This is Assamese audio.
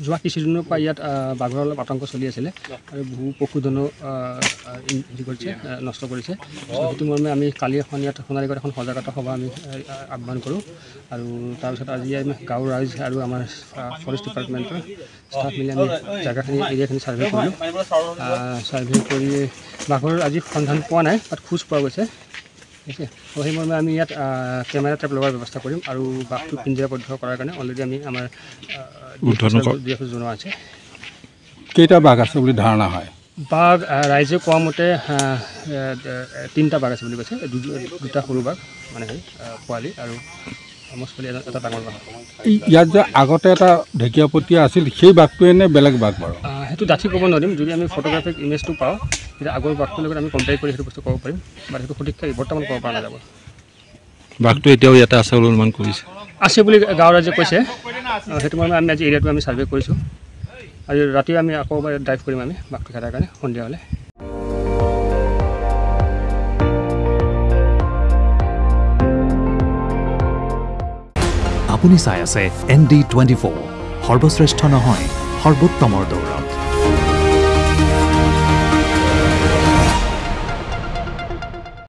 যোৱা কিছুদিনৰ পৰা ইয়াত বাঘৰ অলপ আতংক চলি আছিলে আৰু বহু পশুধনো হেৰি কৰিছে নষ্ট কৰিছে সেইটো মৰ্মে আমি কালি এখন ইয়াত সোণাৰীগড়ত এখন সজাগতা সভা আমি আহ্বান কৰোঁ আৰু তাৰপিছত আজি আমি গাঁৱৰ ৰাইজ আৰু আমাৰ ফৰেষ্ট ডিপাৰ্টমেণ্টৰ ষ্টাফ মিলি আমি জেগাখিনি এৰিয়াখিনি ছাৰ্ভে কৰিলোঁ ছাৰ্ভে কৰি বাঘৰ আজি সন্ধান পোৱা নাই তাত খোজ পোৱা গৈছে ঠিক আছে তো সেই মৰ্মে আমি ইয়াত কেমেৰা ট্ৰেপ লগোৱাৰ ব্যৱস্থা কৰিম আৰু বাঘটো পিঞ্জৰাবদ্ধ কৰাৰ কাৰণে অলৰেডি আমি আমাৰ জনোৱা আছে কেইটা বাঘ আছে বুলি ধাৰণা হয় বাঘ ৰাইজে কোৱা মতে 3টা বাঘ আছে বুলি কৈছে 2টা সৰু বাঘ মানে পোৱালি আৰু মছপলি এটা ডাঙৰ বাঘ ইয়াত যে আগতে এটা ঢেকীয়াপতীয়া আছিল সেই বাঘটোৱে নে বেলেগ বাঘ বাৰু সেইটো ডাঠি ক'ব নোৱাৰিম যদি আমি ফটোগ্ৰাফিক ইমেজটো পাওঁ তেতিয়া আগৰ বাঘটোৰ লগত আমি কম্পেয়াৰ কৰি সেইটো বস্তু ক'ব পাৰিম বা সেইটো সঠিককৈ বৰ্তমান ক'ব পৰা নাযাব বাঘটো এতিয়াও ইয়াতে আছে বুলি অনুমান কৰিছে আছে বুলি গাঁৱৰ ৰাইজে কৈছে সেইটো মৰ্মে আমি আজি এৰিয়াটো আমি ছাৰ্ভে কৰিছোঁ আৰু ৰাতিও আমি আকৌ ড্ৰাইভ কৰিম আমি বাঘটো খেদাৰ কাৰণে সন্ধিয়া হ'লে আপুনি চাই আছে ND24 সৰ্বশ্ৰেষ্ঠ নহয় সৰ্বোত্তমৰ দৌৰা